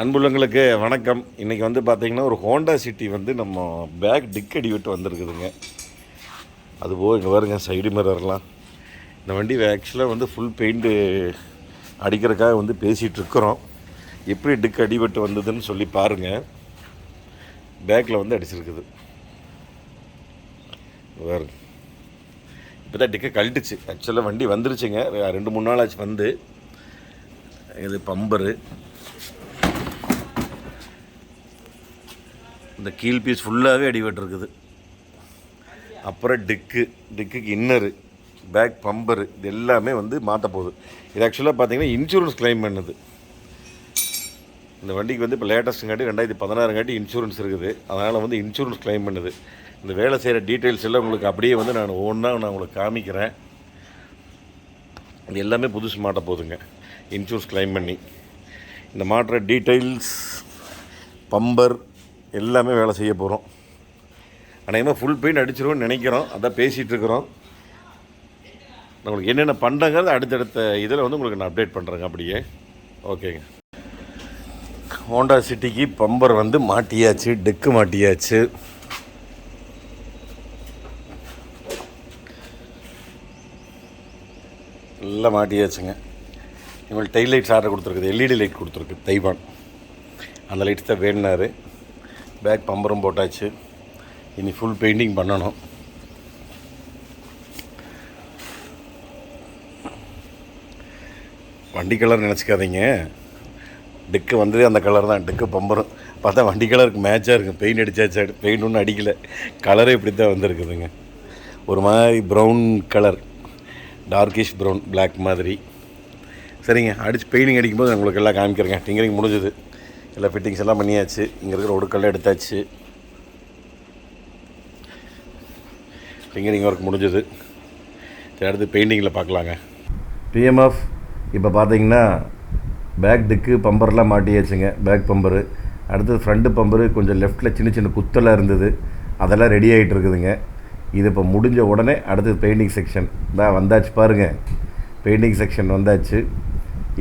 அன்புள்ளங்களுக்கு வணக்கம். இன்றைக்கி வந்து பார்த்திங்கன்னா ஒரு ஹோண்டா சிட்டி வந்து நம்ம பேக் டிக் அடி விட்டு வந்திருக்குதுங்க. அதுபோக இங்கே பாருங்க சைடு மிரர்லாம். இந்த வண்டி ஆக்சுவலாக வந்து ஃபுல் பெயிண்ட்டு அடிக்கிறதுக்காக வந்து பேசிகிட்ருக்குறோம். எப்படி டிக் அடிபட்டு வந்ததுன்னு சொல்லி பாருங்கள். பேக்கில் வந்து அடிச்சிருக்குது வேறு. இப்போ தான் டிக்கை கழட்டுச்சு. ஆக்சுவலாக வண்டி வந்துருச்சுங்க, 2-3 நாள் ஆச்சு வந்து. இது பம்பரு, இந்த கீழ் பீஸ் ஃபுல்லாகவே அடிபட்டுருக்குது. அப்புறம் டிக்குக்கு இன்னரு, பேக் பம்பரு, இது எல்லாமே வந்து மாற்ற போகுது. இது ஆக்சுவலாக பார்த்தீங்கன்னா இன்சூரன்ஸ் கிளைம் பண்ணுது. இந்த வண்டிக்கு வந்து இப்போ லேட்டஸ்ட்டுங்காட்டி 2016 இன்சூரன்ஸ் இருக்குது. அதனால் வந்து இன்சூரன்ஸ் கிளைம் பண்ணுது. இந்த வேலை செய்கிற டீட்டெயில்ஸ் எல்லாம் உங்களுக்கு அப்படியே வந்து நான் உங்களுக்கு காமிக்கிறேன். இது எல்லாமே புதுசு மாட்ட போகுதுங்க, இன்சூரன்ஸ் கிளைம் பண்ணி. இந்த மாற்ற டீட்டெயில்ஸ், பம்பர் எல்லாமே வேலை செய்ய போகிறோம். அநேகமாக ஃபுல் பெயிண்ட் அடிச்சிருவோம்னு நினைக்கிறோம். அதான் பேசிகிட்டு இருக்கிறோம். நம்மளுக்கு என்னென்ன பண்ணுறங்கிறது அடுத்தடுத்த இதில் வந்து உங்களுக்கு நான் அப்டேட் பண்ணுறேங்க அப்படியே. ஓகேங்க. ஹோண்டா சிட்டிக்கு பம்பர் வந்து மாட்டியாச்சு, டெக்கு மாட்டியாச்சு. எல்லாம் மாட்டியாச்சுங்க. இவங்களுக்கு டெய்ல் லைட்ஸ் ஆர்டர் கொடுத்துருக்குது, எல்இடி லைட் கொடுத்துருக்கு தைவான். அந்த லைட்ஸ் தான் வேணுனாரு. பேக் பம்பரும் போட்டாச்சு. இனி ஃபுல் பெயிண்டிங் பண்ணணும். வண்டி கலர் நினச்சிக்காதீங்க, டெக்கு வந்ததே அந்த கலர் தான். டெக்கு பம்பரும் பார்த்தா வண்டி கலருக்கு மேட்சாக இருக்குது. பெயிண்ட் அடித்தாச்சு, பெயிண்ட் ஒன்றும் அடிக்கலை, கலரே இப்படி தான் வந்திருக்குதுங்க. ஒரு மாதிரி brown colour, darkish brown, black மாதிரி. சரிங்க, அடித்து பெயிண்டிங் அடிக்கும்போது உங்களுக்கு எல்லாம் காமிக்கிறேங்க. டிங்கரிங் முடிஞ்சுது, எல்லா ஃபிட்டிங்ஸ் எல்லாம் பண்ணியாச்சு. இங்கே இருக்கிற ஒடுக்கெல்லாம் எடுத்தாச்சு. ஃபிங்கரிங் ஒர்க் முடிஞ்சது. சரி, அடுத்து பெயிண்டிங்கில் பார்க்கலாங்க. டிஎம்எஃப் இப்போ பார்த்தீங்கன்னா பேக் டிக்கு பம்பர்லாம் மாட்டியாச்சுங்க. பேக் பம்பரு, அடுத்தது ஃப்ரண்ட்டு பம்பரு கொஞ்சம் லெஃப்ட்டில் சின்ன சின்ன குத்தெல்லாம் இருந்தது, அதெல்லாம் ரெடி ஆகிட்டு இருக்குதுங்க. இது இப்போ முடிஞ்ச உடனே அடுத்தது பெயிண்டிங் செக்ஷன் தான் வந்தாச்சு. பாருங்கள், பெயிண்டிங் செக்ஷன் வந்தாச்சு.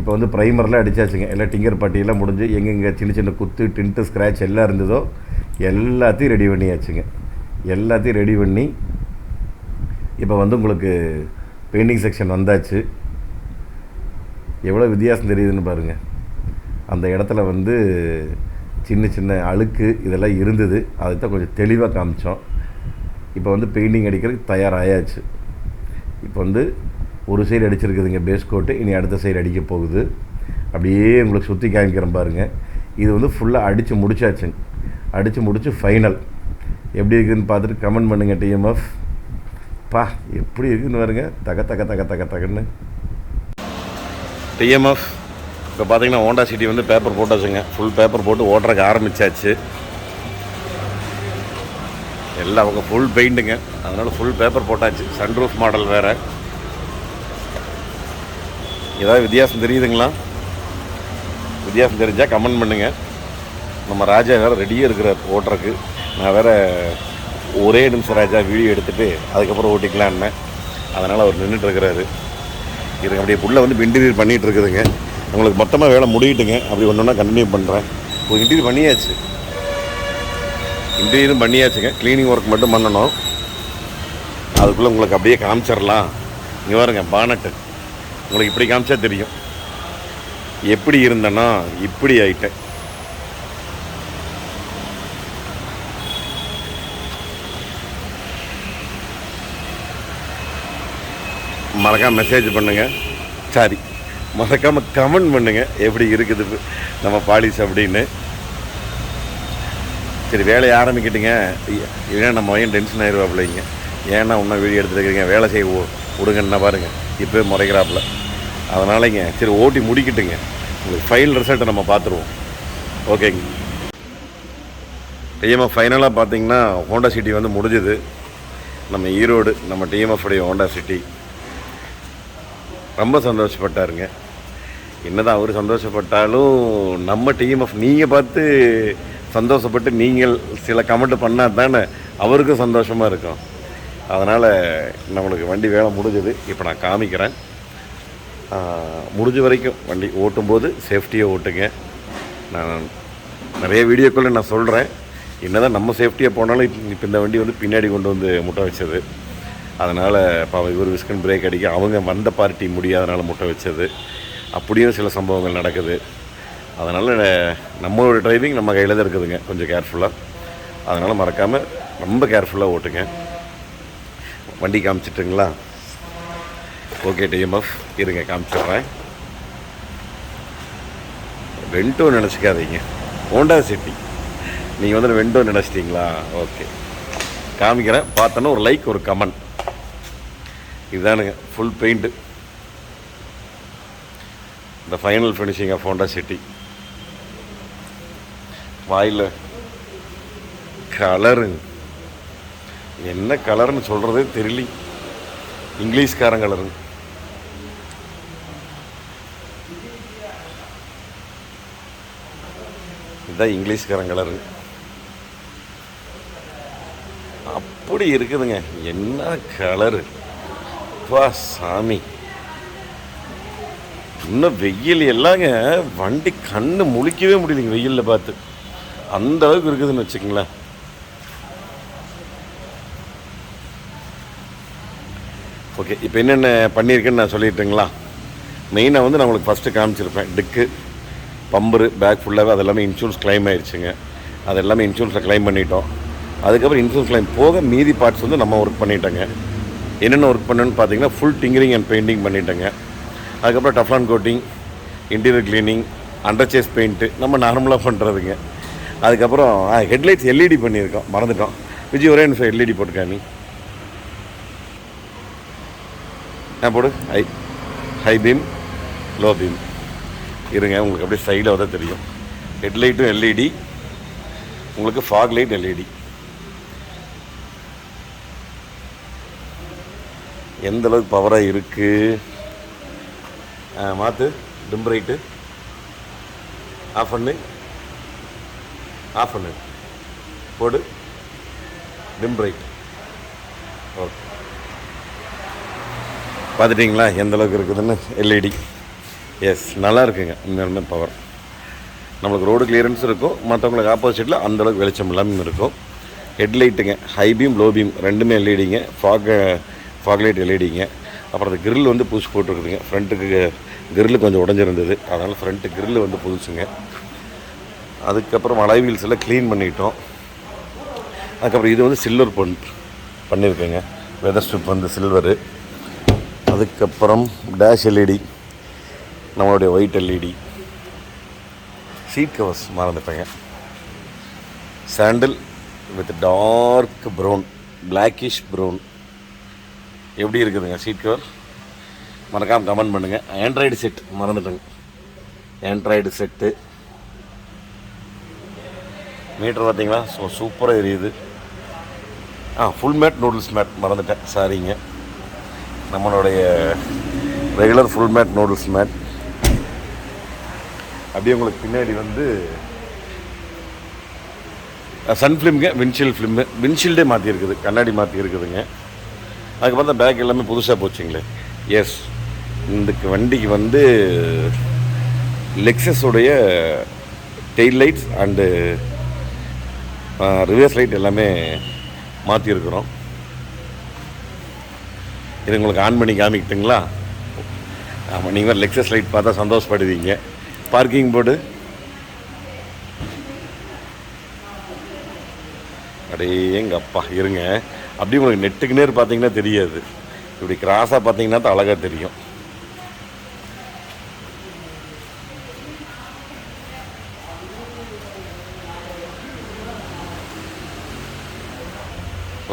இப்போ வந்து ப்ரைமர்லாம் அடித்தாச்சுங்க. எல்லாம் டிங்கர் பட்டியெல்லாம் முடிஞ்சு எங்கெங்கே சின்ன சின்ன குத்து, டின்ட்டு, ஸ்க்ராட்ச் எல்லாம் இருந்ததோ எல்லாத்தையும் ரெடி பண்ணியாச்சுங்க. எல்லாத்தையும் ரெடி பண்ணி இப்போ வந்து உங்களுக்கு பெயிண்டிங் செக்ஷன் வந்தாச்சு. எவ்வளோ வித்தியாசம் தெரியுதுன்னு பாருங்கள். அந்த இடத்துல வந்து சின்ன சின்ன அழுக்கு இதெல்லாம் இருந்தது, அதை தான் கொஞ்சம் தெளிவாக காமிச்சோம். இப்போ வந்து பெயிண்டிங் அடிக்கிறதுக்கு தயாராகியாச்சு. இப்போ வந்து ஒரு சைடு அடிச்சிருக்குதுங்க பேஸ் கோட்டு, இனி அடுத்த சைடு அடிக்க போகுது. அப்படியே உங்களுக்கு சுற்றி காமிக்கிறேன் பாருங்கள். இது வந்து ஃபுல்லாக அடித்து முடிச்சாச்சுங்க. அடித்து முடித்து ஃபைனல் எப்படி இருக்குதுன்னு பார்த்துட்டு கமெண்ட் பண்ணுங்கள். டிஎம்எஃப் பா எப்படி இருக்குதுன்னு பாருங்க, தக தக தக தக தகன்னு. டிஎம்எஃப் இப்போ பார்த்தீங்கன்னா ஹோண்டா சிட்டி வந்து பேப்பர் போட்டாச்சுங்க. ஃபுல் பேப்பர் போட்டு ஓட்டுறதுக்கு ஆரம்பித்தாச்சு. எல்லாம் அவங்க ஃபுல் பெயிண்ட்டுங்க, அதனால் ஃபுல் பேப்பர் போட்டாச்சு. சன்ரூஃப் மாடல் வேறு. ஏதாவது வித்தியாசம் தெரியுதுங்களா? வித்தியாசம் தெரிஞ்சால் கமெண்ட் பண்ணுங்கள். நம்ம ராஜா வேறு ரெடியாக இருக்கிற ஓட்டுறக்கு. நான் வேறு ஒரே நிமிஷம் ராஜா வீடியோ எடுத்துகிட்டு அதுக்கப்புறம் ஓட்டிக்கலான்னு, அதனால் அவர் நின்றுட்டுருக்கிறாரு. இதுக்கு அப்படியே புள்ள வந்து இன்டீரியர் பண்ணிகிட்டு இருக்குதுங்க. உங்களுக்கு மொத்தமாக வேலை முடியிட்டுங்க. அப்படி ஒன்று ஒன்றா கண்டினியூ பண்ணுறேன். இப்போ இன்டீரியர் பண்ணியாச்சு, இன்டீரியரும் பண்ணியாச்சுங்க. க்ளீனிங் ஒர்க் மட்டும் பண்ணணும். அதுக்குள்ளே உங்களுக்கு அப்படியே காமிச்சிடலாம். இங்கே பாருங்க, பானட்டு உங்களுக்கு இப்படி காமிச்சா தெரியும். எப்படி இருந்தேன்னா இப்படி ஆயிட்டேன். மறக்காமல் மெசேஜ் பண்ணுங்கள், சாரி மறக்காமல் கமெண்ட் பண்ணுங்கள் எப்படி இருக்குது நம்ம பாலிஸ் அப்படின்னு. சரி, வேலையை ஆரம்பிக்கிட்டுங்க. ஏன்னா நம்ம பையன் டென்ஷன் ஆயிடுவாப்பிள்ளைங்க. ஏன்னா இன்னும் வீடியோ எடுத்துருக்கிறீங்க, வேலை செய்ய விடுங்கன்னா பாருங்கள் இப்போயே முறைக்கிறாப்புல. அதனாலங்க சரி ஓட்டி முடிக்கிட்டுங்க. உங்களுக்கு ஃபைனல் ரிசல்ட்டை நம்ம பார்த்துருவோம். ஓகேங்க. டிஎம்எஃப் ஃபைனலாக பார்த்தீங்கன்னா ஹோண்டா சிட்டி வந்து முடிஞ்சுது. நம்ம ஈரோடு, நம்ம டிஎம்எஃப் உடைய ஹோண்டா சிட்டி ரொம்ப சந்தோஷப்பட்டாருங்க. என்னதான் அவர் சந்தோஷப்பட்டாலும் நம்ம டிஎம்எஃப் நீங்கள் பார்த்து சந்தோஷப்பட்டு நீங்கள் சில கமெண்ட் பண்ணால் தானே அவருக்கும் சந்தோஷமாக இருக்கும். அதனால் நம்மளுக்கு வண்டி வேலை முடிஞ்சது. இப்போ நான் காமிக்கிறேன். முடிஞ்ச வரைக்கும் வண்டி ஓட்டும்போது சேஃப்டியாக ஓட்டுங்க. நான் நிறைய வீடியோக்களில் நான் சொல்கிறேன், என்னதான் நம்ம சேஃப்டியாக போனாலும் இப்போ இந்த வண்டி வந்து பின்னாடி கொண்டு வந்து முட்டை வச்சது. அதனால் பாவம் இவர் விஸ்கன் பிரேக் அடிக்க அவங்க வந்த பார்ட்டி முடியாதனால முட்டை வச்சது. அப்படியும் சில சம்பவங்கள் நடக்குது. அதனால் நம்மளோட டிரைவிங் நம்ம கையில் தான் இருக்குதுங்க, கொஞ்சம் கேர்ஃபுல்லாக. அதனால் மறக்காமல் ரொம்ப கேர்ஃபுல்லாக ஓட்டுங்க. வண்டி காமிச்சிட்டுங்களா? ஓகே டிஎம்எஃப், இருங்க காமிச்சிட்றேன். வெண்டோ நினச்சிக்காதீங்க, ஹோண்டா சிட்டி. நீங்கள் வந்து வெண்டோ நினச்சிட்டிங்களா? ஓகே, காமிக்கிறேன். பார்த்தோன்னா ஒரு லைக், ஒரு கமெண்ட். இதுதானுங்க ஃபுல் பெயிண்ட்டு, இந்த final finishing of Honda City. வாயில் கலருங்க, என்ன கலர்னு சொல்கிறதே தெரியல, இங்கிலீஷ்காரன் கலருங்க. இதுதான் இங்கிலீஷ்காரன் கலருங்க. அப்படி இருக்குதுங்க, என்ன கலரு வா சாமி. இன்னும் வெயில் எல்லாங்க வண்டி கண்ணு முழிக்கவே முடியலைங்க வெயிலில் பார்த்து, அந்த அளவுக்கு இருக்குதுன்னு வச்சுக்கங்களேன். ஓகே, இப்போ என்னென்ன பண்ணியிருக்கேன்னு நான் சொல்லிட்டுங்களா? மெயினாக வந்து நான் உங்களுக்கு ஃபஸ்ட்டு காமிச்சிருப்பேன். டிக்கு, பம்பரு, பேக் ஃபுல்லாகவே அது எல்லாமே இன்சூரன்ஸ் கிளைம் ஆயிடுச்சுங்க. அது எல்லாமே இன்சூரன்ஸில் கிளைம் பண்ணிட்டோம். அதுக்கப்புறம் இன்சூரன்ஸ் கிளைம் போக மீதி பார்ட்ஸ் வந்து நம்ம ஒர்க் பண்ணிட்டோங்க. என்னென்ன ஒர்க் பண்ணணுன்னு பார்த்தீங்கன்னா ஃபுல் டிங்கரிங் அண்ட் பெயிண்டிங் பண்ணிட்டேங்க. அதுக்கப்புறம் Teflon coating, interior cleaning, under chassis paint நம்ம நார்மலாக பண்ணுறதுங்க. அதுக்கப்புறம் ஹெட்லைட்ஸ் எல்இடி பண்ணியிருக்கோம், மறந்துட்டோம். விஜய் ஒரே நிமிஷம் எல்இடி போட்டுக்கா நீ. போடு ஹை பீம், லோ பீம். இருங்க, உங்களுக்கு அப்படியே சைடில் தான் தெரியும். ஹெட்லைட்டும் எல்இடி, உங்களுக்கு ஃபாக் லைட் எல்இடி. எந்த அளவுக்கு பவராக இருக்குது மாற்று. டிம் ரைட்டு ஆஃப் பண்ணு, ஆஃப் பண்ணு, போடு டிம் ரைட். ஓகே, பார்த்துட்டிங்களா எந்த அளவுக்கு இருக்குதுன்னு? எல்இடி எஸ், நல்லா இருக்குங்க. உண்மையாலுமே பவர். நம்மளுக்கு ரோடு கிளியரன்ஸ் இருக்கும், மற்றவங்களுக்கு ஆப்போசிட்டில் அந்தளவுக்கு வெளிச்சம் இல்லாமல் இருக்கும். ஹெட்லைட்டுங்க ஹை பீம், லோ பீம் ரெண்டுமே எல்இடிங்க. Fog light எல்இடிங்க. அப்புறம் அந்த கிரில் வந்து புதுசு போட்டுருக்குதுங்க. ஃப்ரண்ட்டுக்கு கிரில் கொஞ்சம் உடஞ்சிருந்தது, அதனால் ஃப்ரண்ட்டு கிரில் வந்து புதுசுங்க. அதுக்கப்புறம் அலாய் வீல்ஸ் எல்லாம் க்ளீன் பண்ணிட்டோம். அதுக்கப்புறம் இது வந்து சில்வர் பண்ணியிருக்கேங்க. வெதர் ஸ்ட்ரிப் வந்து சில்வரு. அதுக்கப்புறம் டேஷ் எல்இடி, நம்மளுடைய ஒயிட் எல்இடி. சீட் கவர்ஸ் மறந்துட்டேங்க. Sandal with dark brown, blackish brown. எப்படி இருக்குதுங்க சீட் கவர்? மறக்காமல் கமெண்ட் பண்ணுங்கள். ஆண்ட்ராய்டு செட் மறந்துட்டேங்க, ஆண்ட்ராய்டு செட்டு. மீட்டர் பார்த்தீங்களா? சூப்பராக எரியுது. ஃபுல் மேட் நூடுல்ஸ் மேட் மறந்துட்டேன், சாரிங்க. நம்மளுடைய regular full matte noodles matte. அப்படியே உங்களுக்கு பின்னாடி வந்து சன் ஃபிலிம்ங்க, விண்ட்ஷீல்டு ஃபிலிம்மு. விண்ட்ஷீல்டே மாற்றிருக்குது, கண்ணாடி மாற்றி இருக்குதுங்க. அதுக்கப்புறம் தான் பேக் எல்லாமே புதுசாக போச்சுங்களே. எஸ், இந்த வண்டிக்கு வந்து லெக்ஸஸோடைய tail lights and reverse light எல்லாமே மாற்றிருக்கிறோம். இது உங்களுக்கு ஆன் பண்ணி காமிக்கிட்டுங்களா? ஆமாம், நீங்கள் லெக்ஸஸ் லைட் பார்த்தா சந்தோஷப்படுவீங்க. பார்க்கிங் போர்டு எங்கள் அப்பா இருங்க, அப்படி உங்களுக்கு நெட்டுக்கு நேர் பார்த்தீங்கன்னா தெரியாது, இப்படி கிராஸாக பார்த்தீங்கன்னா தான் அழகாக தெரியும்.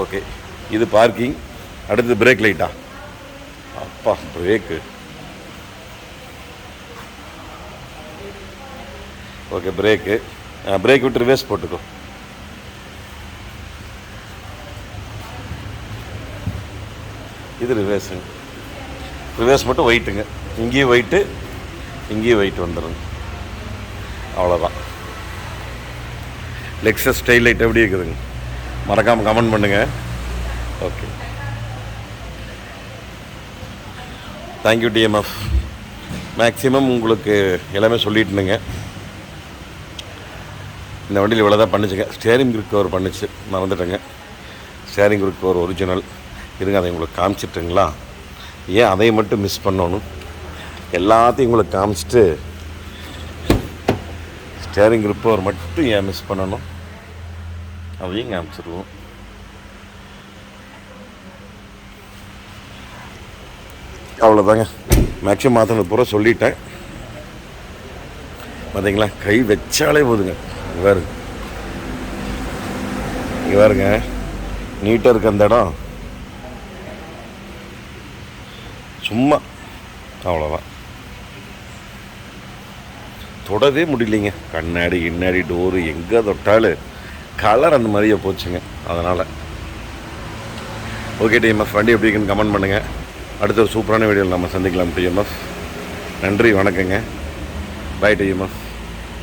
ஓகே, இது பார்க்கிங். அடுத்து பிரேக் லைட்டா? அப்பா பிரேக்கு. Okay, brake. பிரேக் விட்டு ரிவர்ஸ் போட்டுக்கோ. இது ரிவர்ஸுங்க. ரிவர்ஸ் மட்டும் ஒயிட்டுங்க. இங்கேயும் ஒயிட்டு, இங்கேயும் ஒயிட் வந்துடுங்க. அவ்வளோதான். லெக்ஸஸ் ஸ்டைல் லைட் எப்படி இருக்குதுங்க? மறக்காமல் கமெண்ட் பண்ணுங்கள். Okay, thank you TMF. மேக்ஸிமம் உங்களுக்கு எல்லாமே சொல்லிட்டுனுங்க. இந்த வண்டியில் இவ்வளோ தான் பண்ணிச்சுங்க. ஸ்டேரிங் குரூப் கவர் பண்ணிச்சு, மறந்துட்டேங்க. Steering group cover original. இருங்க, அதை உங்களுக்கு காமிச்சிட்டுங்களா? ஏன் அதை மட்டும் மிஸ் பண்ணணும்? எல்லாத்தையும் உங்களுக்கு காமிச்சிட்டு ஸ்டேரிங் குரூப் கவர் மட்டும் ஏன் மிஸ் பண்ணணும், அதையும் காமிச்சிடுவோம். அவ்வளோதாங்க, மேக்ஸிமம் மாற்றினது பூரா சொல்லிட்டேன். பார்த்தீங்களா, கை வச்சாலே போதுங்க. இங்கே பாருங்க, நீட்டாக இருக்க அந்த இடம் சும்மா அவ்வளோதான், தொடவே முடியலைங்க. கண்ணாடி டோரு எங்கே தொட்டாலும் கலர் அந்த மாதிரியே போச்சுங்க. அதனால் ஓகே டிஎம்எஃப், வண்டி எப்படி இருக்குன்னு கமெண்ட் பண்ணுங்கள். அடுத்த ஒரு சூப்பரான வீடியோவில் நம்ம சந்திக்கலாம் டிஎம்எஃப். நன்றி, வணக்கங்க. பாய் டிஎம்எஃப்.